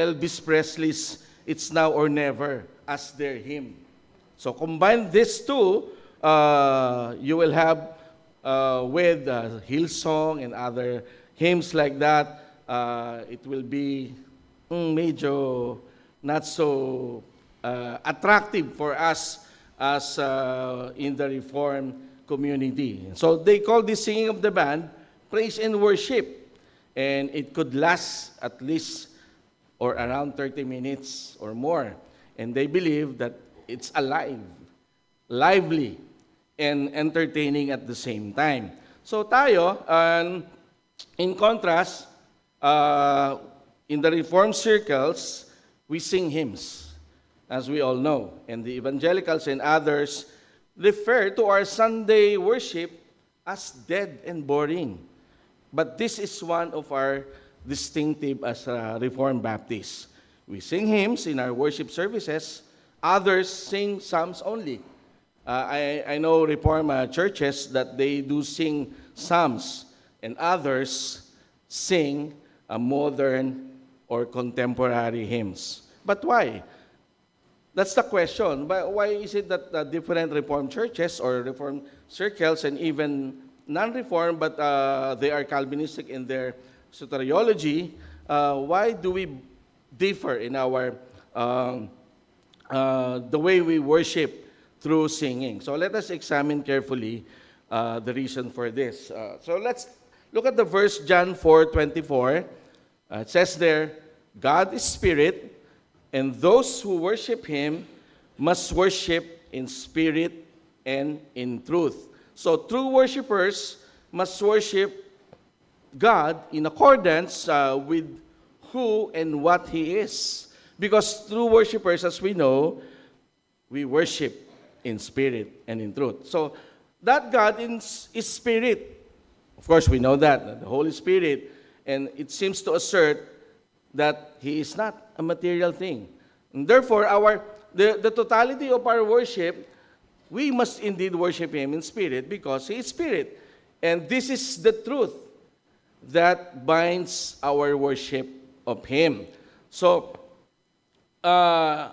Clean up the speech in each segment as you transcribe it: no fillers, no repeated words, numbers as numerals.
Elvis Presley's It's Now or Never as their hymn. So combine these two, you will have with Hillsong and other hymns like that, it will be medyo not so attractive for us as in the Reformed community. So they call this singing of the band praise and worship. And it could last at least or around 30 minutes or more. And they believe that it's alive, lively, and entertaining at the same time. So tayo, in contrast, in the Reformed circles, we sing hymns, as we all know. And the evangelicals and others refer to our Sunday worship as dead and boring. But this is one of our distinctive as a Reformed Baptists. We sing hymns in our worship services. Others sing psalms only. I know Reformed churches that they do sing psalms, and others sing modern or contemporary hymns. But why? That's the question. But why is it that different Reformed churches or Reformed circles and even non-Reformed, but they are Calvinistic in their soteriology, why do we differ in our the way we worship through singing? So let us examine carefully the reason for this. So let's look at the verse John 4:24. It says there, God is spirit, and those who worship Him must worship in spirit and in truth. So true worshipers must worship God in accordance with who and what He is. Because true worshipers, as we know, we worship in spirit and in truth. So that God is spirit. Of course, we know that, the Holy Spirit, and it seems to assert that He is not a material thing. And therefore, the totality of our worship, we must indeed worship Him in spirit because He is spirit. And this is the truth that binds our worship of Him. So, I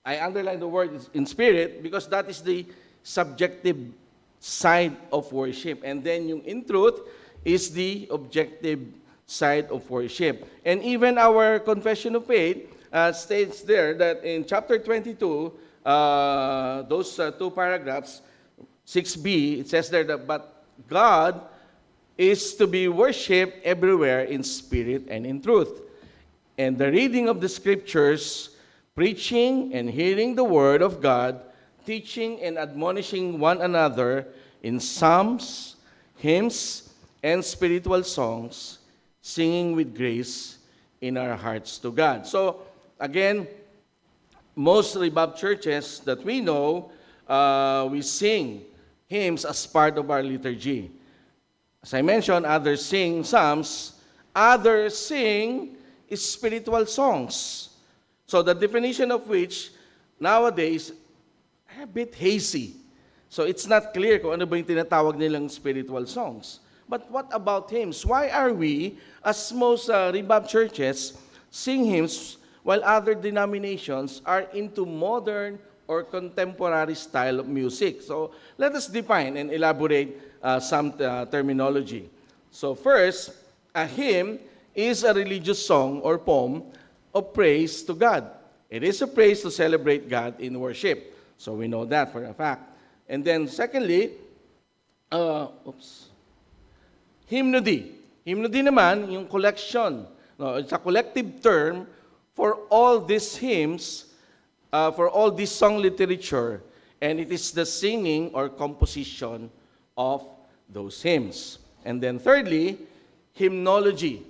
underline the word in spirit because that is the subjective side of worship. And then yung in truth is the objective side of worship. And even our confession of faith states there that in chapter 22, those two paragraphs, 6b, it says there that, but God is to be worshipped everywhere in spirit and in truth. And the reading of the scriptures, preaching and hearing the word of God, teaching and admonishing one another in psalms, hymns, and spiritual songs, singing with grace in our hearts to God. So, again, most Revival churches that we know, we sing hymns as part of our liturgy. As I mentioned, others sing psalms, others sing spiritual songs. So the definition of which nowadays a bit hazy. So it's not clear kung ano ba yung tinatawag nilang spiritual songs. But what about hymns? Why are we, as most Revival churches, sing hymns while other denominations are into modern or contemporary style of music? So let us define and elaborate some terminology. So first, a hymn is a religious song or poem of praise to God. It is a praise to celebrate God in worship. So we know that for a fact. And then secondly, hymnody. Hymnody naman, yung collection. No, it's a collective term for all these hymns, for all this song literature, and it is the singing or composition of those hymns. And then thirdly, hymnology.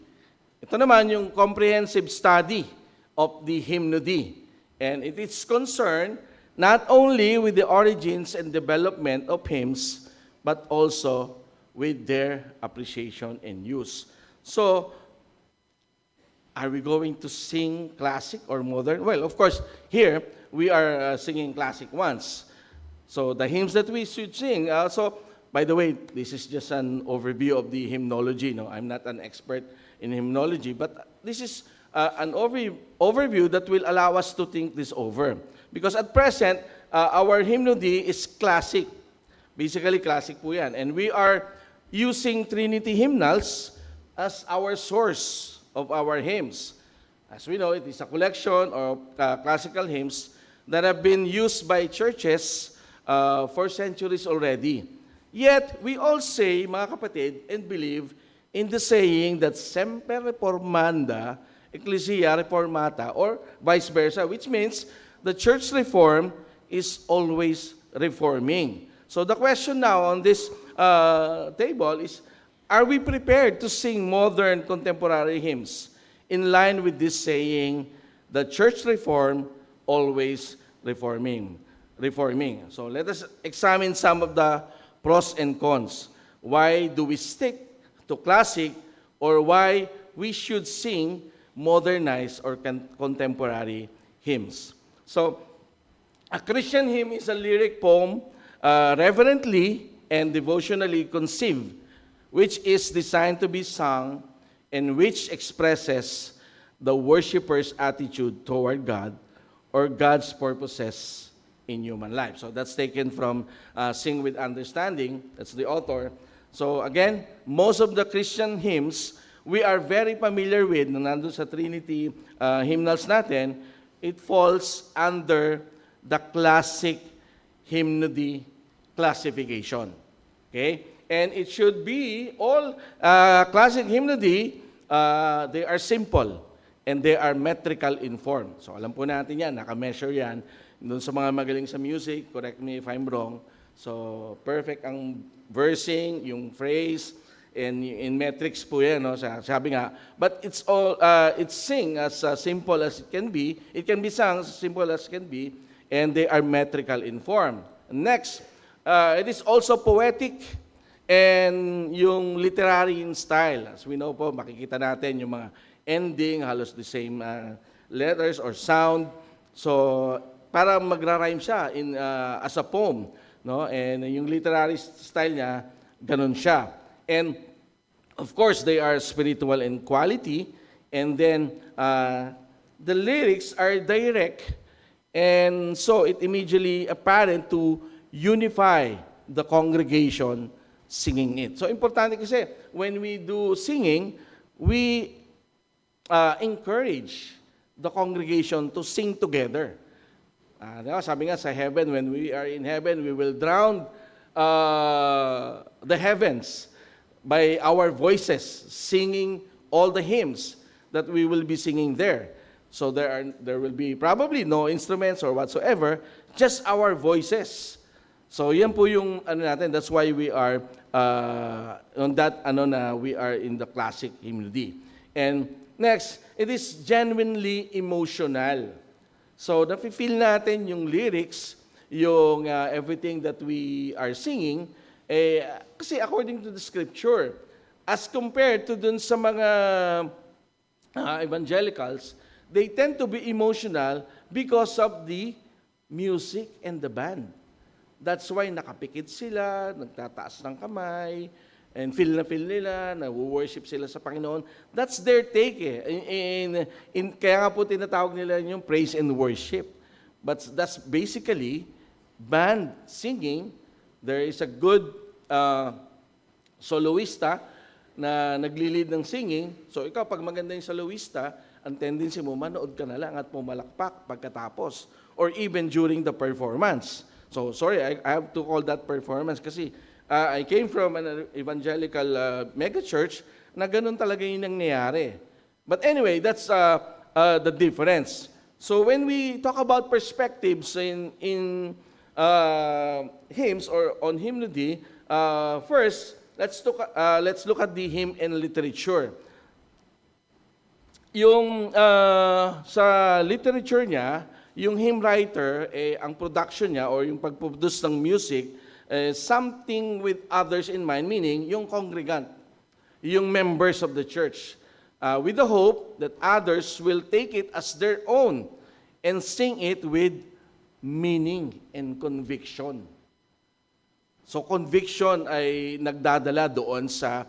Ito naman yung comprehensive study of the hymnody. And it is concerned not only with the origins and development of hymns, but also with their appreciation and use. So, are we going to sing classic or modern? Well, of course, here we are singing classic ones. So, the hymns that we should sing. By the way, this is just an overview of the hymnology. No, I'm not an expert in hymnology, but this is an overview that will allow us to think this over. Because at present, our hymnody is classic. Basically, classic po yan. And we are using Trinity hymnals as our source of our hymns. As we know, it is a collection of classical hymns that have been used by churches for centuries already. Yet, we all say, mga kapatid, and believe in the saying that semper reformanda, ecclesia reformata, or vice versa, which means the church reform is always reforming. So the question now on this table is, are we prepared to sing modern contemporary hymns in line with this saying, the church reform, always reforming? So let us examine some of the pros and cons. Why do we stick to classic, or why we should sing modernized or contemporary hymns? So, a Christian hymn is a lyric poem reverently and devotionally conceived, which is designed to be sung and which expresses the worshiper's attitude toward God or God's purposes in human life. So that's taken from Sing with Understanding. That's the author. So again, most of the Christian hymns, we are very familiar with, nung nandun sa Trinity hymnals natin, it falls under the classic hymnody classification. Okay? And it should be, all classic hymnody, they are simple and they are metrical in form. So alam po natin yan, naka-measure yan. Doon sa mga magaling sa music, correct me if I'm wrong, so perfect ang versing, yung phrase, and in metrics po yan, no? Sabi nga, but it's all, it's sing as simple as it can be, it can be sung as simple as it can be, and they are metrical in form. Next, it is also poetic, and yung literary in style. As we know po, makikita natin yung mga ending, halos the same letters or sound, so para magra-rhyme siya in, as a poem, no? And yung literary style niya, ganun siya. And of course, they are spiritual in quality, and then the lyrics are direct, and so it immediately apparent to unify the congregation singing it. So importante kasi, when we do singing, we encourage the congregation to sing together. Sabi nga sa heaven, when we are in heaven, we will drown the heavens by our voices, singing all the hymns that we will be singing there. So there will be probably no instruments or whatsoever, just our voices. So yan po yung ano natin, that's why we are on that we are in the classic hymnody. And next, it is genuinely emotional. So, nafe-feel natin yung lyrics, yung everything that we are singing, kasi according to the scripture, as compared to dun sa mga evangelicals, they tend to be emotional because of the music and the band. That's why nakapikit sila, nagtataas ng kamay, and feel nila, na-worship sila sa Panginoon. That's their take kaya nga po tinatawag nila yung praise and worship. But that's basically band singing. There is a good soloista na nagli-lead ng singing. So ikaw, pag maganda yung soloista, ang tendency mo, manood ka na lang at pumalakpak pagkatapos. Or even during the performance. So sorry, I have to call that performance kasi I came from an evangelical mega church na ganun talaga yung nangyayari. But anyway, that's the difference. So when we talk about perspectives in hymns or on hymnody, first, let's look at the hymn and literature. Yung sa literature niya, yung hymn writer, ang production niya or yung pag-produce ng music, something with others in mind, meaning yung congregant, yung members of the church, with the hope that others will take it as their own and sing it with meaning and conviction. So conviction ay nagdadala doon sa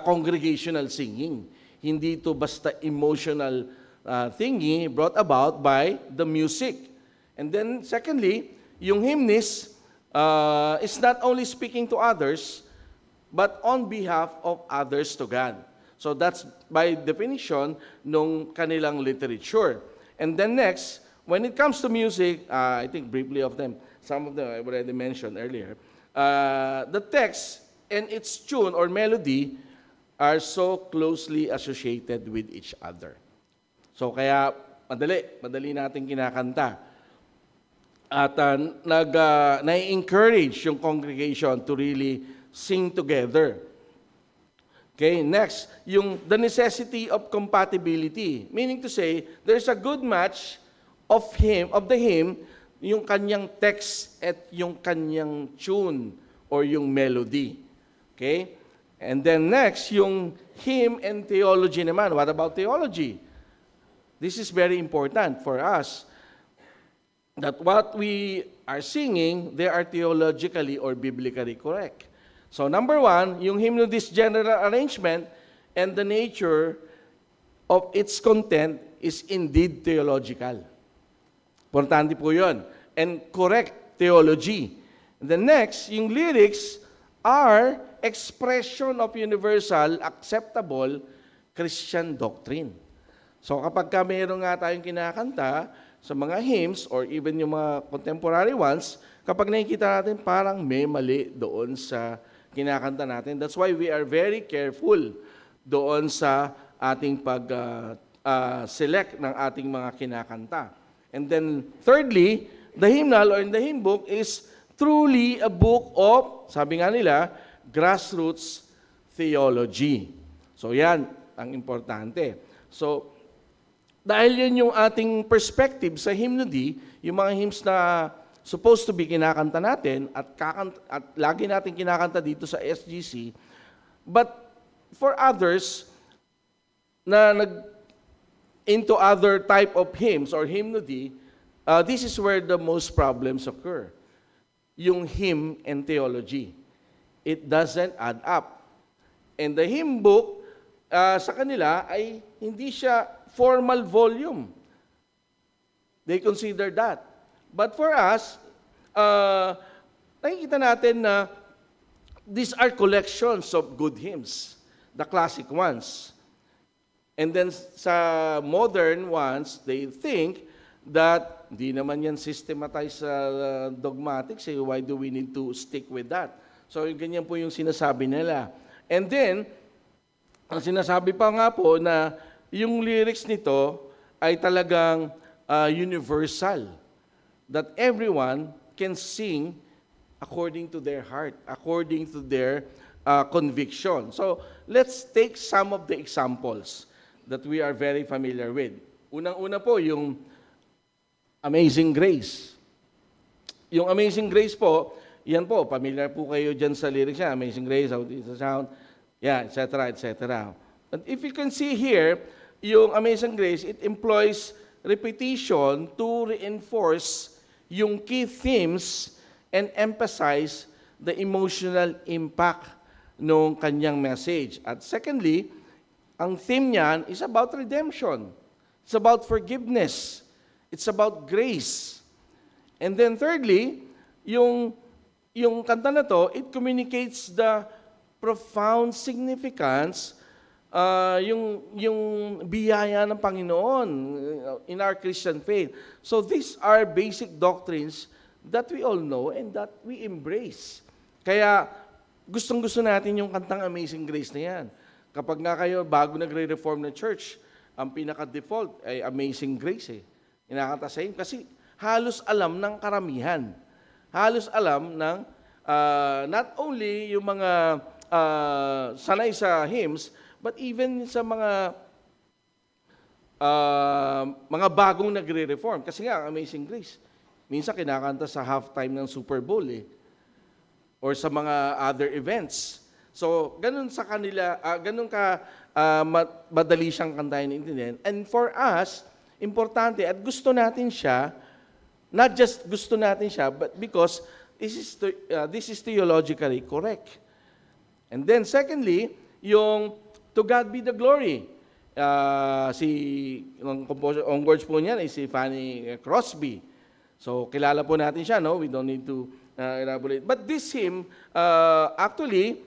congregational singing. Hindi ito basta emotional thingy brought about by the music. And then secondly, yung hymnist is not only speaking to others, but on behalf of others to God. So that's by definition nung kanilang literature. And then next, when it comes to music, I think briefly of them, some of them I already mentioned earlier, the text and its tune or melody are so closely associated with each other. So kaya madali natin kinakanta. At na-encourage yung congregation to really sing together. Okay, next, the necessity of compatibility. Meaning to say, there's a good match of the hymn, yung kanyang text at yung kanyang tune or yung melody. Okay? And then next, yung hymn and theology naman. What about theology? This is very important for us. That what we are singing, they are theologically or biblically correct. So number one, yung hymnodist's general arrangement and the nature of its content is indeed theological. Importante po yun. And correct theology. And the next, yung lyrics are expression of universal, acceptable Christian doctrine. So kapag mayroon nga tayong kinakanta sa mga hymns or even yung mga contemporary ones, kapag nakikita natin parang may mali doon sa kinakanta natin. That's why we are very careful doon sa ating pag-select ng ating mga kinakanta. And then thirdly, the hymnal or in the hymn book is truly a book of, sabi nga nila, grassroots theology. So yan ang importante. So dahil yan yung ating perspective sa hymnody, yung mga hymns na supposed to be kinakanta natin at lagi natin kinakanta dito sa SGC, but for others na into other type of hymns or hymnody, this is where the most problems occur. Yung hymn and theology. It doesn't add up. And the hymn book, sa kanila ay hindi siya formal volume. They consider that. But for us, nakikita natin na these are collections of good hymns, the classic ones. And then sa modern ones, they think that di naman yan systematized sa dogmatics, why do we need to stick with that? So ganyan po yung sinasabi nila. And then, ang sinasabi pa nga po na yung lyrics nito ay talagang universal. That everyone can sing according to their heart, according to their conviction. So, let's take some of the examples that we are very familiar with. Unang-una po, yung Amazing Grace. Yung Amazing Grace po, yan po, familiar po kayo dyan sa lyrics niya, Amazing Grace, how it sound, yeah, etc., etc. And if you can see here, yung Amazing Grace, it employs repetition to reinforce yung key themes and emphasize the emotional impact ng kanyang message. At secondly, ang theme niyan is about redemption. It's about forgiveness. It's about grace. And then thirdly, yung kanta na to, it communicates the profound significance, yung biyaya ng Panginoon in our Christian faith. So these are basic doctrines that we all know and that we embrace. Kaya gustong-gusto natin yung kantang Amazing Grace na yan. Kapag nga kayo bago nagre-reform na church, ang pinaka-default ay Amazing Grace Inakanta sa inyo. Kasi halos alam ng karamihan. Halos alam ng not only yung mga sanay sa hymns, but even sa mga bagong nagre-reform. Kasi nga, Amazing Grace, minsan kinakanta sa halftime ng Super Bowl or sa mga other events. So, ganun sa kanila, ganun ka madali siyang kantahin intindihan. And for us, importante at gusto natin siya, not just gusto natin siya, but because this is theologically correct. And then secondly, yung To God be the glory. ang composer on words po niyan ay si Fanny Crosby. So, kilala po natin siya, no? We don't need to elaborate. But this hymn, actually,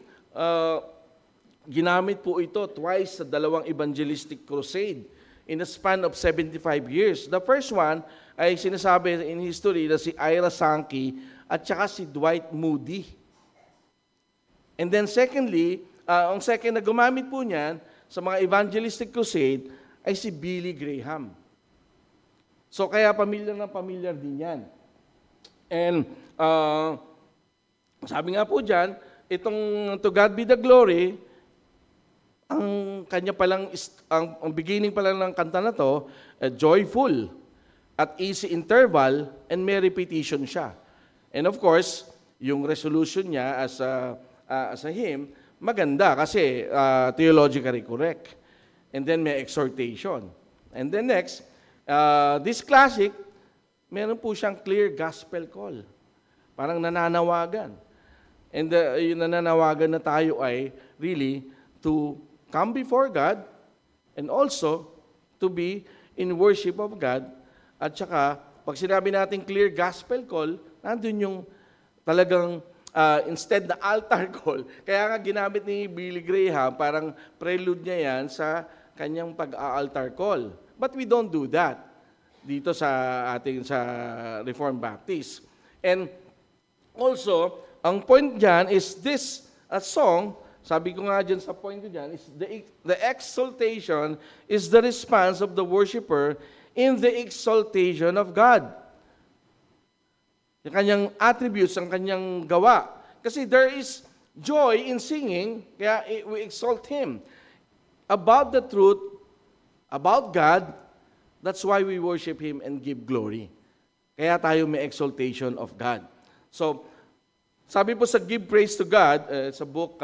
ginamit po ito twice sa dalawang evangelistic crusade in a span of 75 years. The first one ay sinasabi in history na si Ira Sankey at saka si Dwight Moody. And then secondly, ang second na gumamit po niyan sa mga evangelistic crusade ay si Billy Graham. So kaya pamilyar din yan. And sabi nga po dyan, itong To God Be the Glory, ang kanya palang, ang beginning pa lang ng kanta na to, joyful, at easy interval, and may repetition siya. And of course, yung resolution niya as a hymn, maganda kasi theologically correct. And then may exhortation. And then next, this classic, meron po siyang clear gospel call. Parang nananawagan. And yung nananawagan na tayo ay really to come before God and also to be in worship of God. At saka, pag sinabi natin clear gospel call, nandun yung talagang instead na altar call. Kaya nga ginamit ni Billy Graham, parang prelude niya yan sa kanyang pag-altar call. But we don't do that dito sa Reformed Baptist. And also, ang point dyan is this song, sabi ko nga dyan sa point ko dyan, is the exaltation is the response of the worshiper in the exaltation of God. Yung kanyang attributes, ang kanyang gawa. Kasi there is joy in singing, kaya we exalt Him. About the truth, about God, that's why we worship Him and give glory. Kaya tayo may exaltation of God. So, sabi po sa Give Praise to God, sa book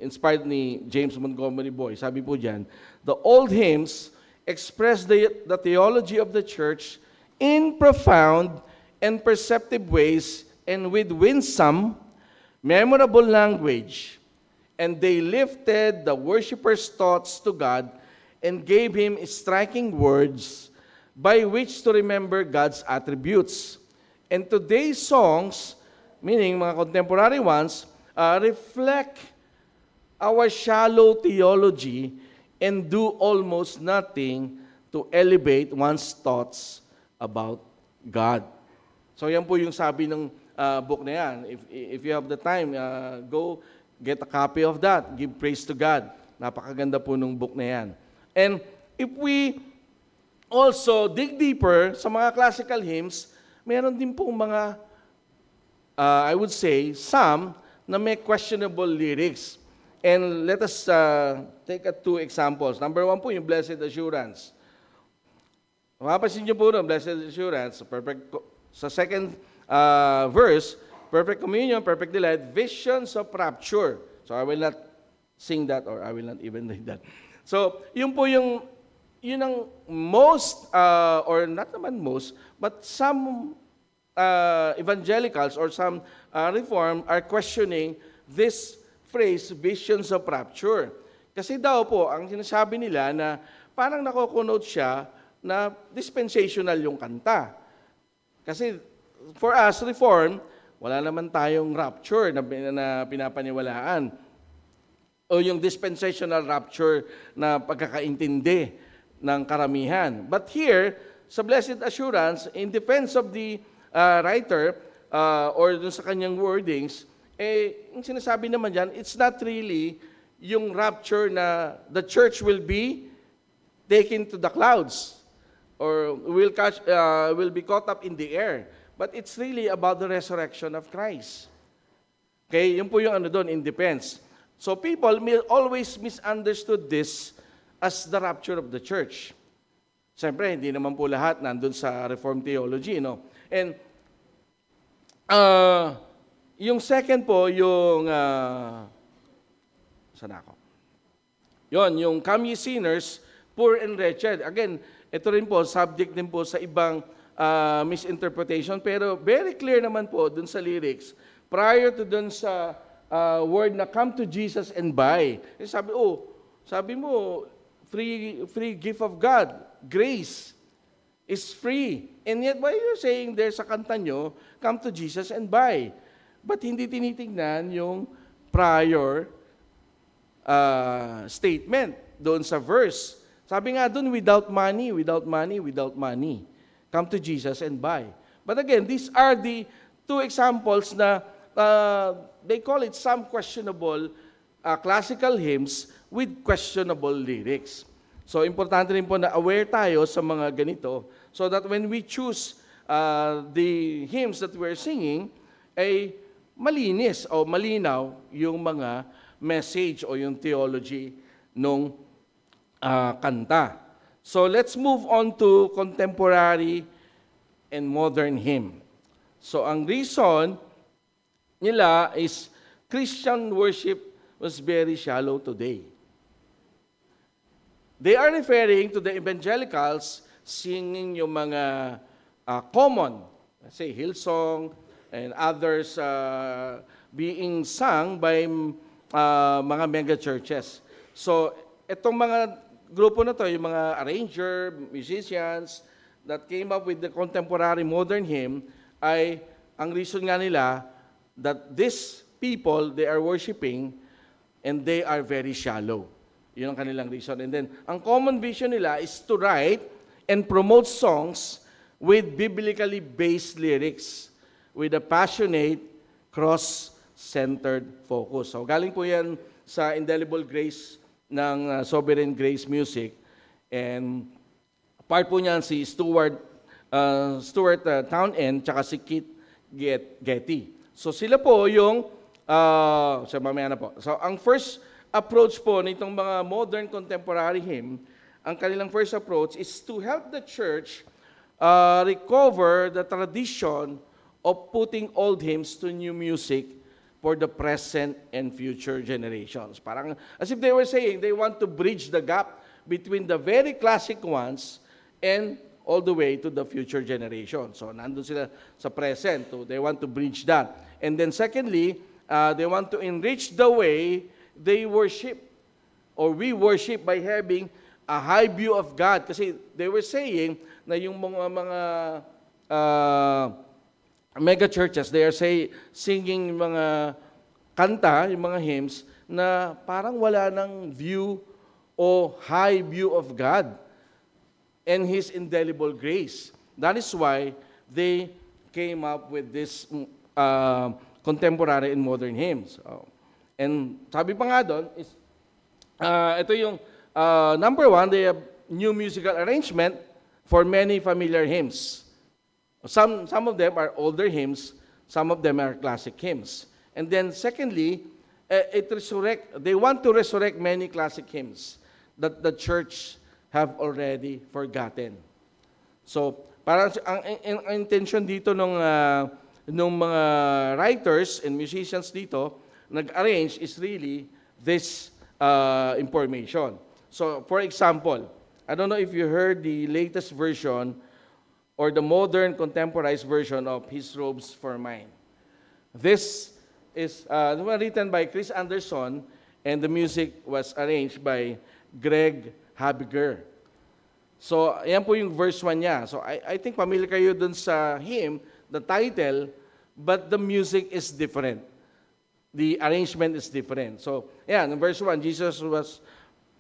inspired ni James Montgomery Boyce, sabi po dyan, the old hymns express the theology of the church in profound and perceptive ways and with winsome, memorable language. And they lifted the worshippers' thoughts to God and gave Him striking words by which to remember God's attributes. And today's songs, meaning mga contemporary ones, reflect our shallow theology and do almost nothing to elevate one's thoughts about God. So yan po yung sabi ng book na yan. If you have the time, go get a copy of that. Give praise to God. Napakaganda po nung book na yan. And if we also dig deeper sa mga classical hymns, meron din pong mga I would say, some na may questionable lyrics. And let us take two examples. Number one po, yung Blessed Assurance. Mapapansin niyo po ng Blessed Assurance, sa second verse, perfect communion, perfect delight, visions of rapture. So I will not sing that or I will not even read that. So, yun po yun ang most, or not naman most, but some evangelicals or some reform are questioning this phrase, visions of rapture. Kasi daw po, ang sinasabi nila na parang nakokonote siya na dispensational yung kanta. Kasi for us, reform, wala naman tayong rapture na pinapaniwalaan. O yung dispensational rapture na pagkakaintindi ng karamihan. But here, sa Blessed Assurance, in defense of the writer, or dun sa kanyang wordings, yung sinasabi naman dyan, it's not really yung rapture na the church will be taken to the clouds or will be caught up in the air. But it's really about the resurrection of Christ. Okay, yun po yung ano doon, in defense. So people always misunderstood this as the rapture of the church. Siyempre, hindi naman po lahat nandun sa Reformed theology, no? And yung second po, yung saan ako? Yung come ye sinners, poor and wretched. Again, ito rin po, subject din po sa ibang misinterpretation, pero very clear naman po dun sa lyrics, prior to dun sa word na come to Jesus and buy. Sabi mo, free gift of God. Grace is free. And yet, why you're saying there's a kanta nyo, come to Jesus and buy? But hindi tinitingnan yung prior statement doon sa verse. Sabi nga doon, without money, without money, without money. Come to Jesus and buy. But again, these are the two examples na they call it some questionable classical hymns with questionable lyrics. So, importante rin po na aware tayo sa mga ganito so that when we choose the hymns that we're singing, ay malinis o malinaw yung mga message o yung theology nung kanta. So, let's move on to contemporary and modern hymn. So, ang reason nila is Christian worship was very shallow today. They are referring to the evangelicals singing yung mga common, say Hillsong, and others being sung by mga mega churches. So, itong mga grupo na to, yung mga arranger, musicians, that came up with the contemporary modern hymn, ay ang reason nga nila that these people, they are worshiping and they are very shallow. Yun ang kanilang reason. And then, ang common vision nila is to write and promote songs with biblically based lyrics with a passionate, cross-centered focus. So, galing po yan sa Indelible Grace ng Sovereign Grace Music. And part po niyan si Stuart Townend tsaka si Keith Getty. So, sila po yung mamaya na po. So, ang first approach po nitong mga modern contemporary hymn, ang kanilang first approach is to help the church recover the tradition of putting old hymns to new music for the present and future generations. Parang as if they were saying they want to bridge the gap between the very classic ones and all the way to the future generation. So, nandun sila sa present. So, they want to bridge that. And then secondly, they want to enrich the way they worship or we worship by having a high view of God. Kasi they were saying na yung mga mega churches, they are singing yung mga kanta, yung mga hymns, na parang wala ng view o high view of God and His indelible grace. That is why they came up with this contemporary and modern hymns. And sabi pa nga doon, is, ito yung number one, they have new musical arrangement for many familiar hymns. Some of them are older hymns, some of them are classic hymns. And then secondly, they want to resurrect many classic hymns that the church have already forgotten. So, parang ang intention dito nung mga writers and musicians dito, nag-arrange is really this information. So, for example, I don't know if you heard the latest version or the modern contemporized version of His Robes for Mine. This is written by Chris Anderson and the music was arranged by Greg Habiger. So, ayan po yung verse 1 niya. So, I think familiar kayo dun sa hymn, the title, but the music is different. The arrangement is different. So, yeah, in verse 1, Jesus was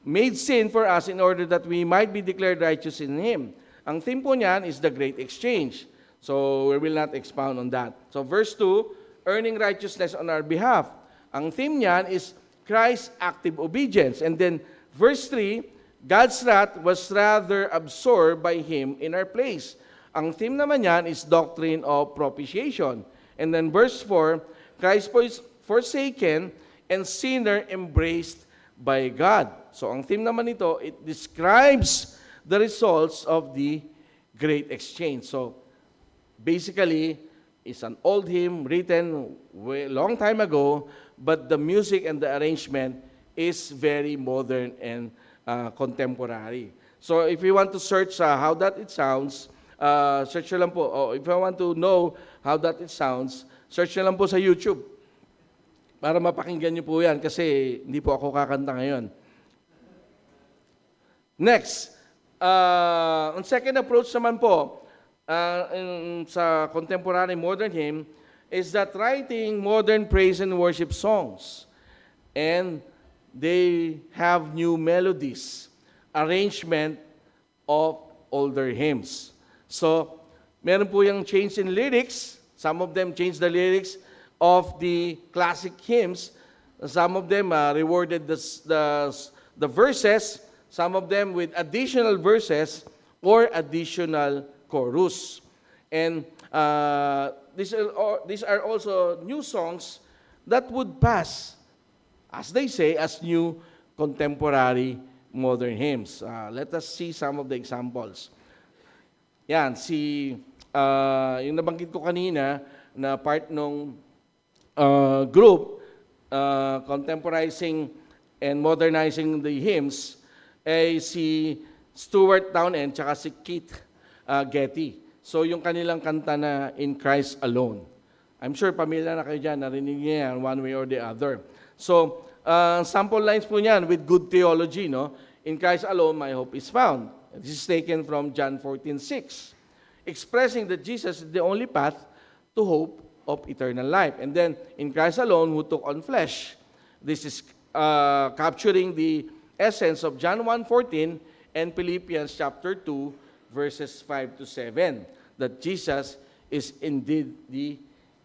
made sin for us in order that we might be declared righteous in Him. Ang theme po niyan is the great exchange. So, we will not expound on that. So, verse 2, earning righteousness on our behalf. Ang theme niyan is Christ's active obedience. And then, verse 3, God's wrath was rather absorbed by Him in our place. Ang theme naman niyan is doctrine of propitiation. And then, verse 4, Christ was forsaken and sinner embraced by God. So, ang theme naman nito, it describes the results of the great exchange. So, basically, it's an old hymn written long time ago, but the music and the arrangement is very modern and contemporary. So, if you want to search how that it sounds, search nyo lang po. If you want to know how that it sounds, search nyo lang po sa YouTube. Para mapakinggan nyo po yan kasi hindi po ako kakanta ngayon. Next, ang second approach naman po sa contemporary modern hymn is that writing modern praise and worship songs. And they have new melodies, arrangement of older hymns. So, meron po yung change in lyrics. Some of them change the lyrics of the classic hymns. Some of them rewarded the verses. Some of them with additional verses or additional chorus. And these are also new songs that would pass, as they say, as new contemporary modern hymns. Let us see some of the examples. Yan, yung nabanggit ko kanina na part ng group contemporizing and modernizing the hymns ay si Stuart Townend tsaka si Keith Getty. So yung kanilang kanta na In Christ Alone. I'm sure familiar na kayo dyan, narinig niyo yan one way or the other. So, sample lines po niyan with good theology, no? In Christ alone, my hope is found. This is taken from John 14:6, expressing that Jesus is the only path to hope of eternal life. And then, in Christ alone, who took on flesh. This is capturing the essence of John 1:14 and Philippians chapter 2, verses 5 to 7, that Jesus is indeed the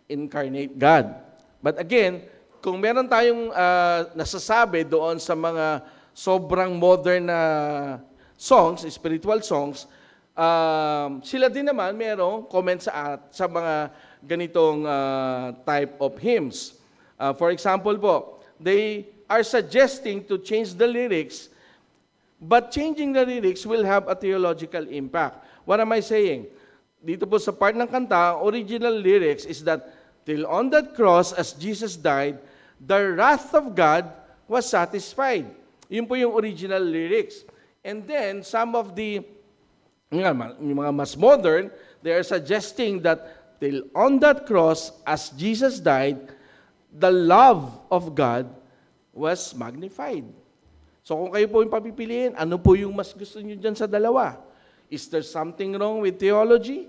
incarnate God. But again, kung meron tayong nasasabi doon sa mga sobrang modern na songs, spiritual songs, sila din naman merong comment sa mga ganitong type of hymns. For example po, they are suggesting to change the lyrics, but changing the lyrics will have a theological impact. What am I saying? Dito po sa part ng kanta, original lyrics is that, till on that cross, as Jesus died, the wrath of God was satisfied. Yun po yung original lyrics. And then, some of the mga mas modern, they are suggesting that till on that cross, as Jesus died, the love of God was magnified. So kung kayo po yung papipiliin, ano po yung mas gusto nyo dyan sa dalawa? Is there something wrong with theology?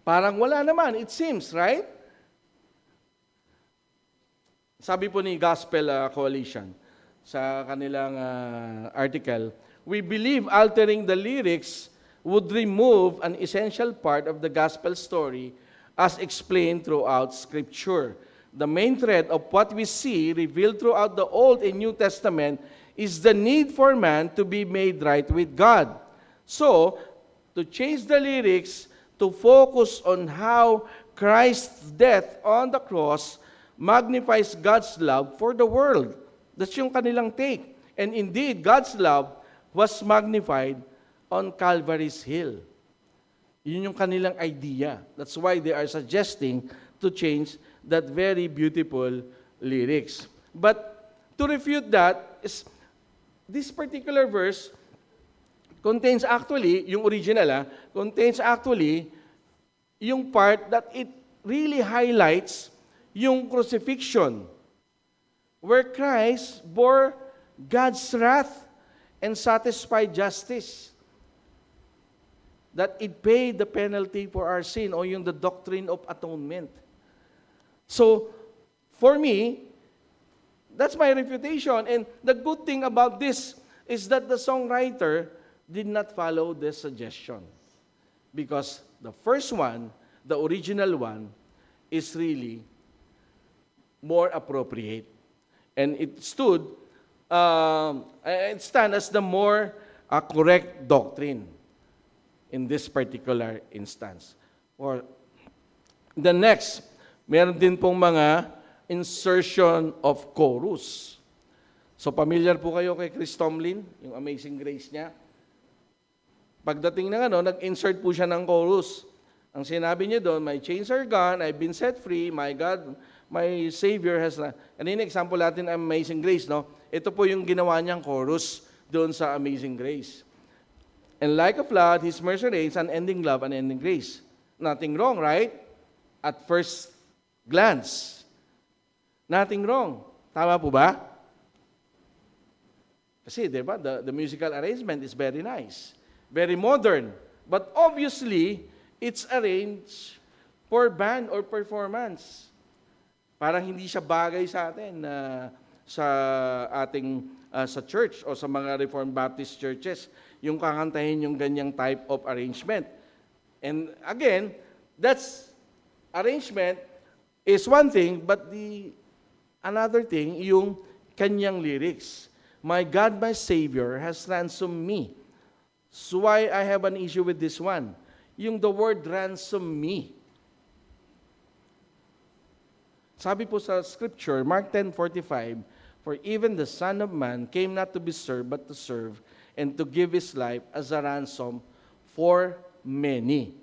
Parang wala naman, it seems, right? Sabi po ni Gospel Coalition sa kanilang article, we believe altering the lyrics would remove an essential part of the gospel story as explained throughout Scripture. The main thread of what we see revealed throughout the Old and New Testament is the need for man to be made right with God. So, to change the lyrics to focus on how Christ's death on the cross magnifies God's love for the world. That's yung kanilang take. And indeed, God's love was magnified on Calvary's Hill. Yun yung kanilang idea. That's why they are suggesting to change that very beautiful lyrics. But to refute that, is this particular verse contains actually, yung original, contains actually yung part that it really highlights yung crucifixion, where Christ bore God's wrath and satisfied justice. That it paid the penalty for our sin, o yung the doctrine of atonement. So, for me, that's my refutation. And the good thing about this is that the songwriter did not follow this suggestion. Because the first one, the original one, is really more appropriate. And it stands as the more correct doctrine in this particular instance. Or the next, meron din pong mga insertion of chorus. So familiar po kayo kay Chris Tomlin, yung Amazing Grace niya. Pagdating ng nag-insert po siya ng chorus. Ang sinabi niya doon, my chains are gone, I've been set free, my God, my Savior has... Kanina example natin ang Amazing Grace, no? Ito po yung ginawa niyang chorus doon sa Amazing Grace. And like a flood, His mercy reigns, unending love, unending grace. Nothing wrong, right? At first glance. Nothing wrong. Tama po ba? Kasi, di ba, the musical arrangement is very nice, very modern. But obviously, it's arranged for band or performance. Parang hindi siya bagay sa atin na sa ating sa church o sa mga Reformed Baptist churches, yung kakantahin yung ganyang type of arrangement. And again, that's arrangement is one thing, but another thing, yung kanyang lyrics. My God, my Savior has ransomed me. So why I have an issue with this one? Yung the word ransom me. Sabi po sa scripture, Mark 10:45, for even the Son of Man came not to be served, but to serve, and to give His life as a ransom for many.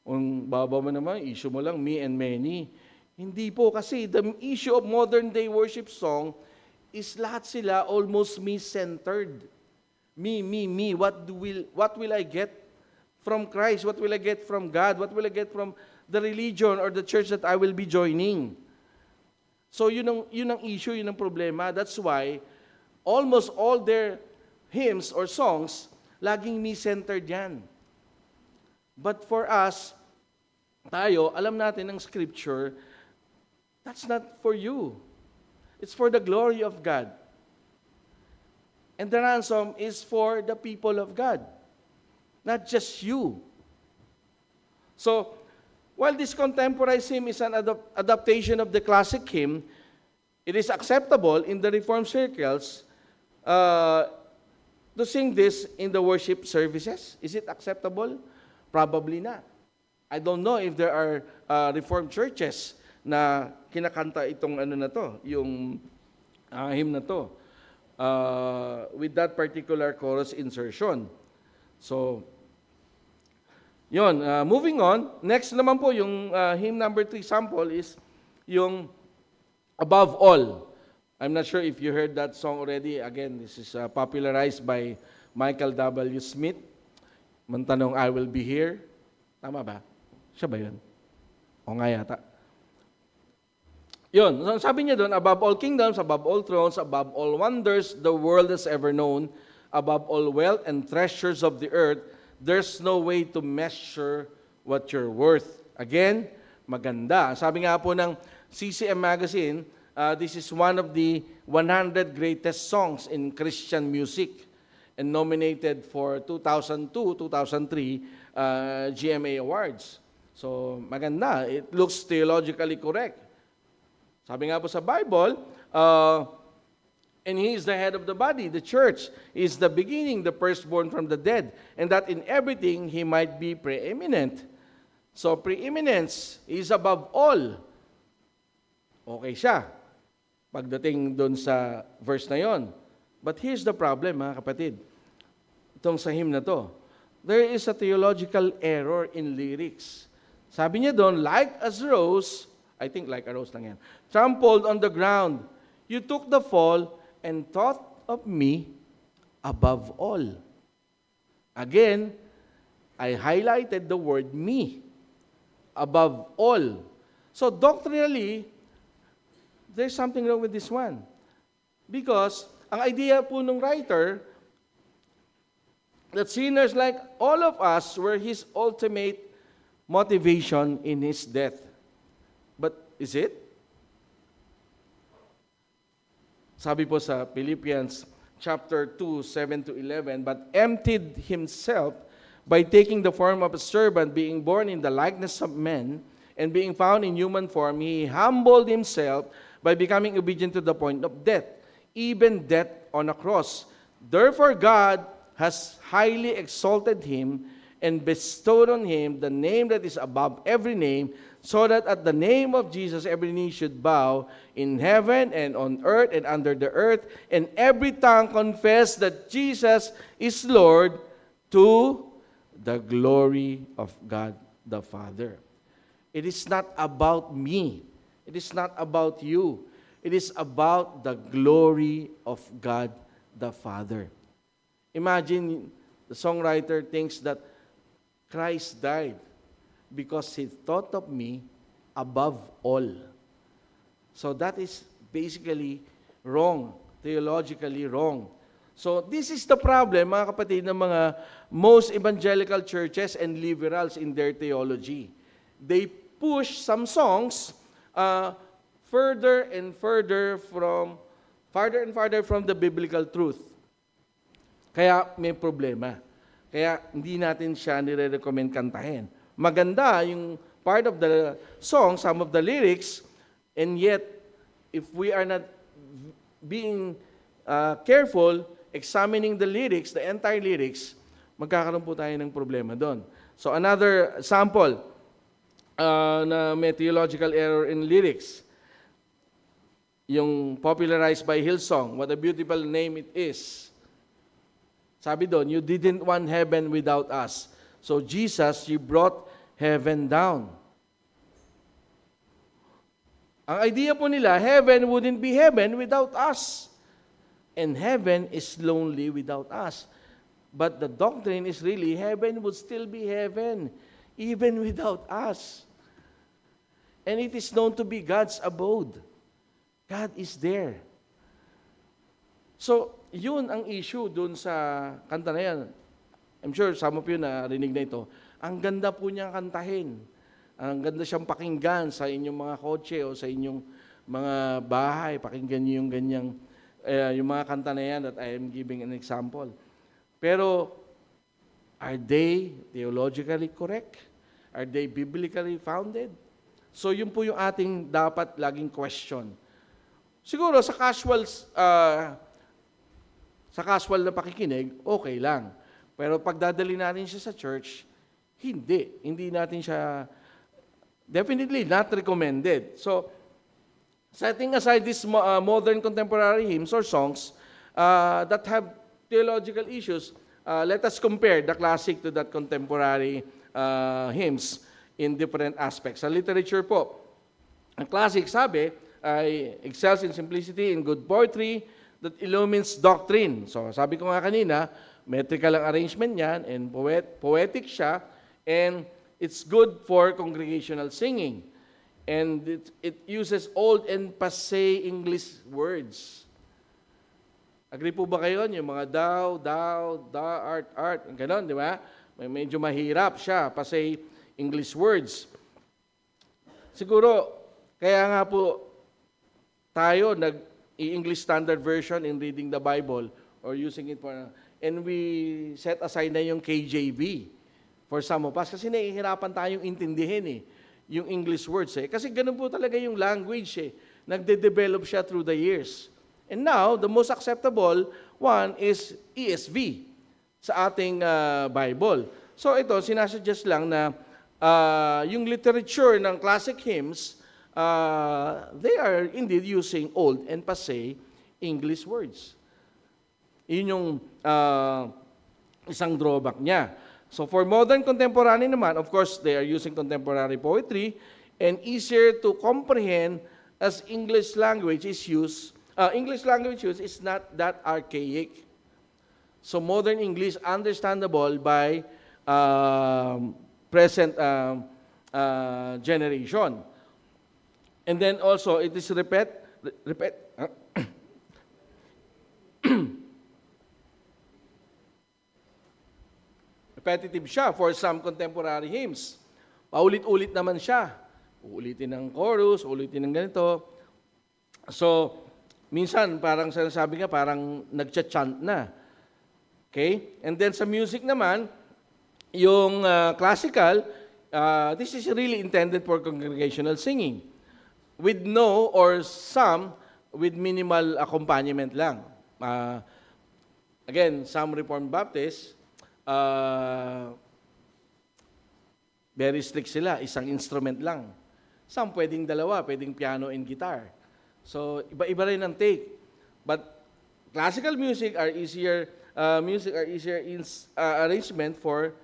Ang baba mo naman, issue mo lang, me and many. Hindi po, kasi the issue of modern day worship song is lahat sila almost me-centered. Me. What will I get from Christ? What will I get from God? What will I get from the religion or the church that I will be joining? So yun ang issue, yun ang problema. That's why almost all their hymns or songs, laging me-centered yan. But for us, tayo, alam natin ng scripture, that's not for you. It's for the glory of God. And the ransom is for the people of God, not just you. So, while this contemporary hymn is an adaptation of the classic hymn, it is acceptable in the Reformed circles to sing this in the worship services. Is it acceptable? Probably not. I don't know if there are Reformed churches na kinakanta itong yung hymn na to, with that particular chorus insertion. So, yun, moving on, next naman po yung hymn number 3 sample is yung Above All. I'm not sure if you heard that song already. Again, this is popularized by Michael W. Smith. Mantanong, I Will Be Here. Tama ba? Siya ba yun? O nga yata. Yun, sabi niya doon, above all kingdoms, above all thrones, above all wonders the world has ever known, above all wealth and treasures of the earth, there's no way to measure what you're worth. Again, maganda. Sabi nga po ng CCM Magazine, this is one of the 100 greatest songs in Christian music and nominated for 2002-2003 GMA Awards. So, maganda. It looks theologically correct. Sabi nga po sa Bible, and He is the head of the body, the church. He is the beginning, the firstborn from the dead, and that in everything He might be preeminent. So, preeminence is above all. Okay siya, pagdating doon sa verse na yon. But here's the problem, mga kapatid. Itong sa hymn na to, there is a theological error in lyrics. Sabi niya doon, like as rose, I think like a rose lang yan, trampled on the ground, you took the fall and thought of me above all. Again, I highlighted the word me, above all. So doctrinally, there's something wrong with this one. Because ang idea po ng writer, that sinners like all of us were His ultimate motivation in His death. But is it? Sabi po sa Philippians chapter 2, 7-11, but emptied Himself by taking the form of a servant, being born in the likeness of men, and being found in human form, He humbled Himself by becoming obedient to the point of death, even death on a cross. Therefore God has highly exalted Him and bestowed on Him the name that is above every name, so that at the name of Jesus every knee should bow in heaven and on earth and under the earth, and every tongue confess that Jesus is Lord, to the glory of God the Father. It is not about me. It is not about you. It is about the glory of God the Father. Imagine the songwriter thinks that Christ died because He thought of me above all. So that is basically wrong, theologically wrong. So this is the problem, mga kapatid, ng mga most evangelical churches and liberals in their theology. They push some songs farther and farther from the biblical truth. Kaya may problema. Kaya hindi natin siya nire-recommend kantahin. Maganda yung part of the song, some of the lyrics, and yet, if we are not being careful, examining the lyrics, the entire lyrics, magkakaroon po tayo ng problema doon. So another sample na may theological error in lyrics, yung popularized by Hillsong, What a Beautiful Name It Is. Sabi doon, you didn't want heaven without us. So Jesus, you brought heaven down. Ang idea po nila, heaven wouldn't be heaven without us. And heaven is lonely without us. But the doctrine is really, heaven would still be heaven, even without us. And it is known to be God's abode. God is there. So, yun ang issue dun sa kanta na yan. I'm sure some of you narinig na ito. Ang ganda po niyang kantahin. Ang ganda siyang pakinggan sa inyong mga kotse o sa inyong mga bahay. Pakinggan niyo yung ganyang, yung mga kanta na yan that I am giving an example. Pero, are they theologically correct? Are they biblically founded? So, yun po yung ating dapat laging question. Siguro, sa casual na pakikinig, okay lang. Pero pag dadali natin siya sa church, hindi. Hindi natin siya, definitely not recommended. So, setting aside these modern contemporary hymns or songs that have theological issues, let us compare the classic to that contemporary hymns in different aspects. Sa literature po, ang classic, sabi, ay excels in simplicity, in good poetry, that illumines doctrine. So, sabi ko nga kanina, metrical ang arrangement niyan, and poetic siya, and it's good for congregational singing. And it uses old and passé English words. Agree po ba kayo? Yung mga thou, art, gano'n, di ba? Medyo mahirap siya, passé English words. Siguro, kaya nga po tayo nag-English Standard Version in reading the Bible or using it for, and we set aside na yung KJV for some of us kasi nahihirapan tayong intindihin yung English words Kasi ganun po talaga yung language Nagde-develop siya through the years. And now, the most acceptable one is ESV sa ating Bible. So ito, sinasuggest lang na yung literature ng classic hymns, they are indeed using old and passé English words. Yun yung isang drawback niya. So for modern contemporary naman, of course, they are using contemporary poetry and easier to comprehend as English language is used. English language use is not that archaic. So modern English understandable by present generation. And then also, it is repetitive siya for some contemporary hymns. Paulit-ulit naman siya. Uulitin ng chorus, ulitin ng ganito. So, minsan, parang sinasabi nga, parang nagcha-chant na. Okay? And then sa music naman, yung classical, this is really intended for congregational singing. With no or some with minimal accompaniment lang. Again, some Reformed Baptists, very strict sila, isang instrument lang. Some pwedeng dalawa, pwedeng piano and guitar. So, iba-iba rin ang take. But classical music are easier in arrangement for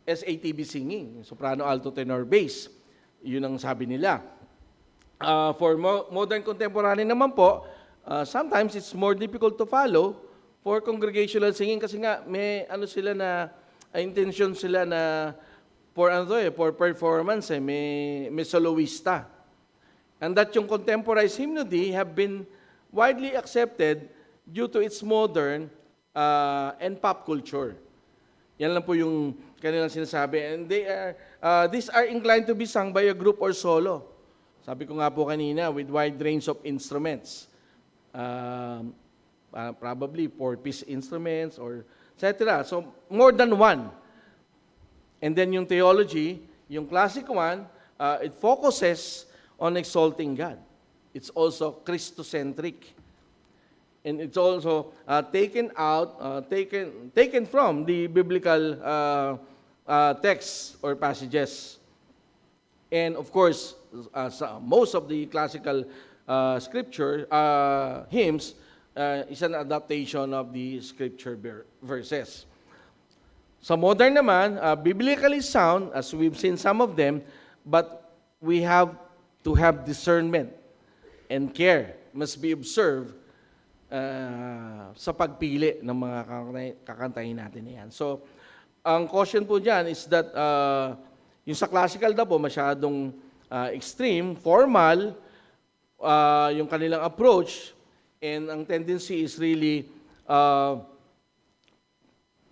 SATB singing, soprano, alto, tenor, bass. Yun ang sabi nila. For modern contemporary naman po, sometimes it's more difficult to follow for congregational singing kasi nga may sila na intention sila na for performance may soloista. And that yung contemporary hymnody have been widely accepted due to its modern and pop culture. Yan lang po yung kanilang sinasabi. And these are inclined to be sung by a group or solo. Sabi ko nga po kanina, with wide range of instruments. Probably four-piece instruments or etc. So, more than one. And then yung theology, yung classic one, it focuses on exalting God. It's also Christocentric. And it's also taken from the biblical texts or passages. And of course, most of the classical scripture hymns is an adaptation of the scripture verses. Sa modern naman, biblically sound, as we've seen some of them, but we have to have discernment and care must be observed sa pagpili ng mga kakantahin natin yan. So, ang caution po dyan is that yung sa classical daw po, masyadong extreme, formal, yung kanilang approach, and ang tendency is really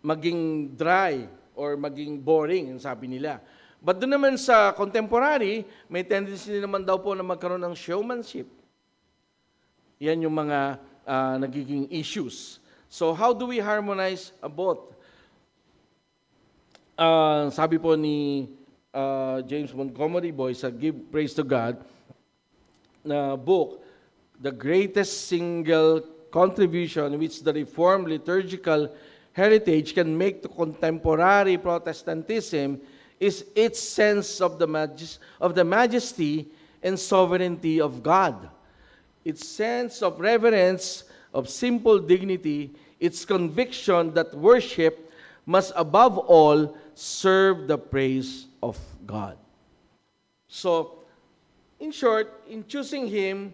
maging dry or maging boring, yung sabi nila. But doon naman sa contemporary, may tendency naman daw po na magkaroon ng showmanship. Yan yung mga nagiging issues. So how do we harmonize both? Sabi po ni James Montgomery Boyce sa Give Praise to God na book, the greatest single contribution which the Reformed liturgical heritage can make to contemporary Protestantism is its sense of the majesty and sovereignty of God. Its sense of reverence, of simple dignity, its conviction that worship must above all serve the praise of God. So, in short, in choosing Him,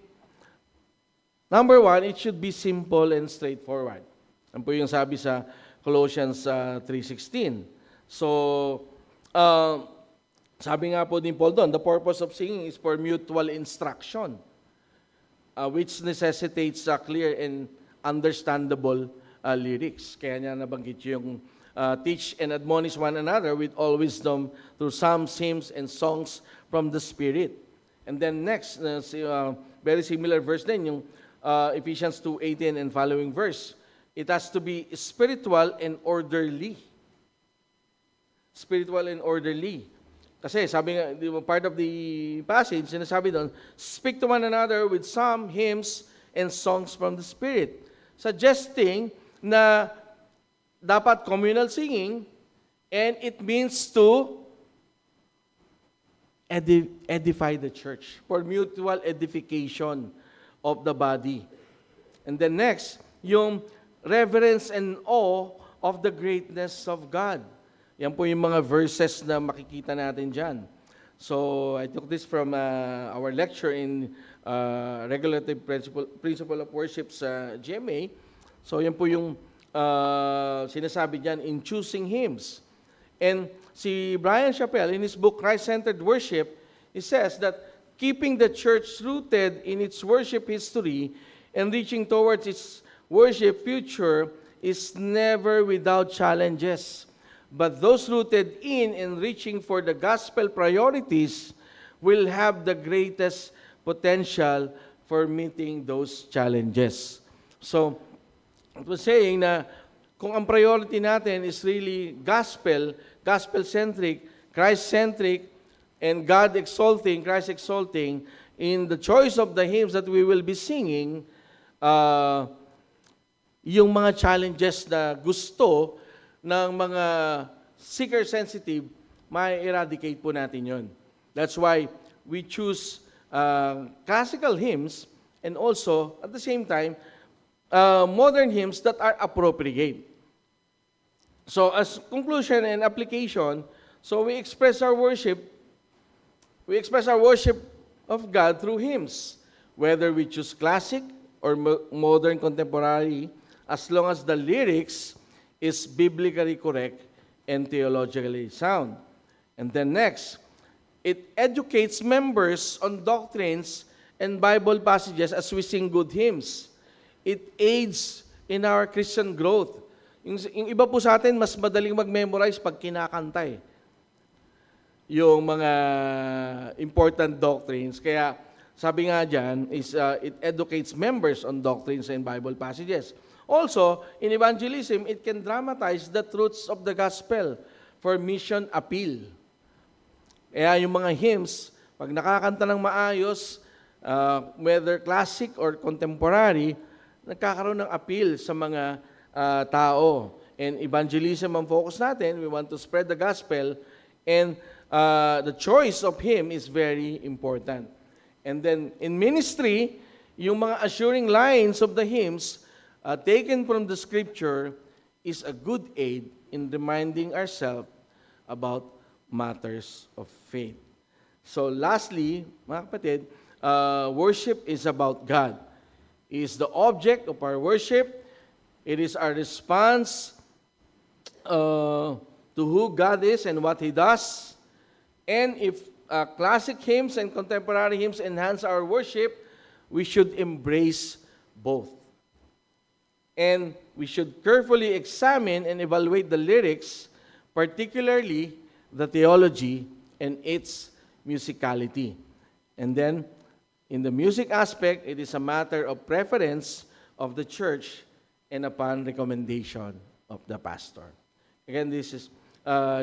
number one, it should be simple and straightforward. Yan po yung sabi sa Colossians 3:16. So, sabi nga po ni Paul doon, the purpose of singing is for mutual instruction, which necessitates clear and understandable lyrics. Kaya niya nabanggit yung teach and admonish one another with all wisdom through psalms, hymns, and songs from the Spirit. And then next, very similar verse din, yung Ephesians 2:18 and following verse. It has to be spiritual and orderly. Spiritual and orderly. Kasi sabi nga, part of the passage, sinasabi doon, speak to one another with psalm, hymns, and songs from the Spirit. Suggesting na dapat communal singing, and it means to edify the church for mutual edification of the body. And then next, yung reverence and awe of the greatness of God. Yan po yung mga verses na makikita natin dyan. So, I took this from our lecture in Regulative Principle of Worship sa GMA. So, yan po yung sinasabi dyan in choosing hymns. And si Brian Chappell, in his book, Christ-Centered Worship, he says that keeping the church rooted in its worship history and reaching towards its worship future is never without challenges. But those rooted in and reaching for the gospel priorities will have the greatest potential for meeting those challenges. So, it was saying na kung ang priority natin is really gospel-centric, Christ-centric, and God-exalting, Christ-exalting, in the choice of the hymns that we will be singing, yung mga challenges na gusto ng mga seeker-sensitive, ma-eradicate po natin yon. That's why we choose classical hymns and also, at the same time, modern hymns that are appropriate. So, as conclusion and application, so we express our worship of God through hymns, whether we choose classic or modern contemporary, as long as the lyrics is biblically correct and theologically sound. And then next, it educates members on doctrines and Bible passages as we sing good hymns. It aids in our Christian growth Yung iba po sa atin, mas madaling mag-memorize pag kinakanta eh. Yung mga important doctrines. Kaya sabi nga dyan, it educates members on doctrines and Bible passages. Also, in evangelism, it can dramatize the truths of the gospel for mission appeal. Kaya yung mga hymns, pag nakakanta ng maayos, whether classic or contemporary, nagkakaroon ng appeal sa mga tao. And evangelism ang focus natin. We want to spread the gospel. And the choice of hymn is very important. And then in ministry, yung mga assuring lines of the hymns taken from the scripture is a good aid in reminding ourselves about matters of faith. So lastly, mga kapatid, worship is about God. He is the object of our worship. It is our response to who God is and what He does. And if classic hymns and contemporary hymns enhance our worship, we should embrace both. And we should carefully examine and evaluate the lyrics, particularly the theology and its musicality. And then, in the music aspect, it is a matter of preference of the church and upon recommendation of the pastor. Again, this is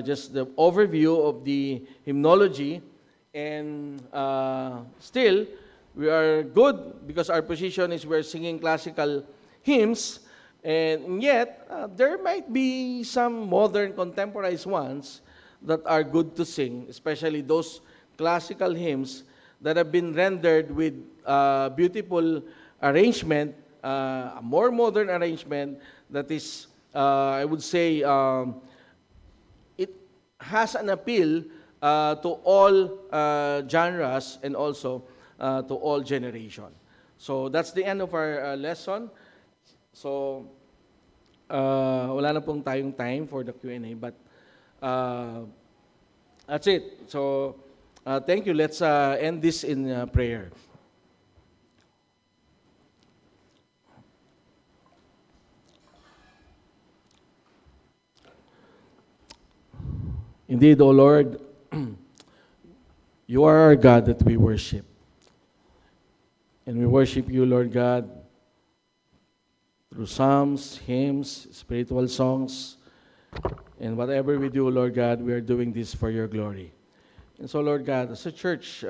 just the overview of the hymnology. And still, we are good because our position is we're singing classical hymns, and yet there might be some modern contemporary ones that are good to sing, especially those classical hymns that have been rendered with beautiful arrangement, a more modern arrangement that is, I would say, it has an appeal to all genres and also to all generation. So that's the end of our lesson. So wala na pong tayong time for the Q&A, but that's it. So thank you. Let's end this in prayer. Indeed, O Lord, you are our God that we worship. And we worship you, Lord God, through psalms, hymns, spiritual songs, and whatever we do, Lord God, we are doing this for your glory. And so, Lord God, as a church,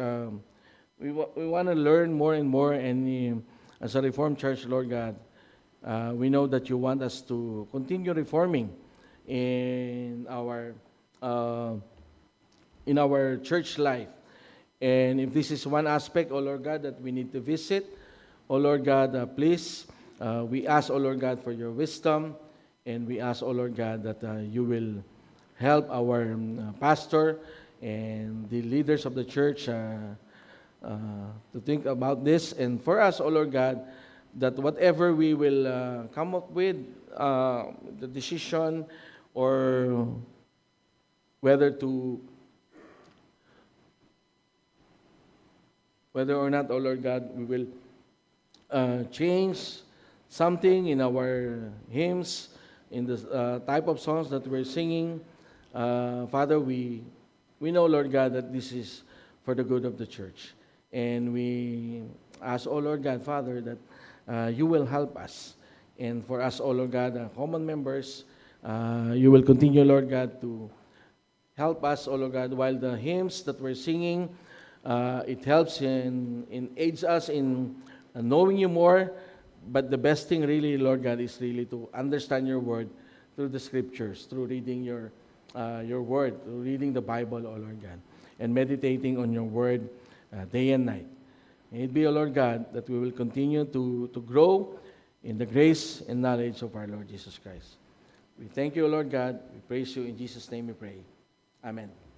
we want to learn more and more, and as a Reformed church, Lord God, we know that you want us to continue reforming in our church life. And if this is one aspect, O Lord God, that we need to visit, O Lord God, please, we ask, O Lord God, for your wisdom, and we ask, O Lord God, that you will help our pastor and the leaders of the church to think about this. And for us, O Lord God, that whatever we will come up with, the decision, or whether or not, O Lord God, we will change something in our hymns, in the type of songs that we're singing. Father, we know, Lord God, that this is for the good of the church. And we ask, O Lord God, Father, that you will help us. And for us, O Lord God, common members, you will continue, Lord God, to help us, O Lord God, while the hymns that we're singing, it helps in aids us in knowing you more. But the best thing really, Lord God, is really to understand your word through the scriptures, through reading your word, through reading the Bible, O Lord God, and meditating on your word day and night. May it be, O Lord God, that we will continue to grow in the grace and knowledge of our Lord Jesus Christ. We thank you, O Lord God. We praise you. In Jesus' name we pray. Amen.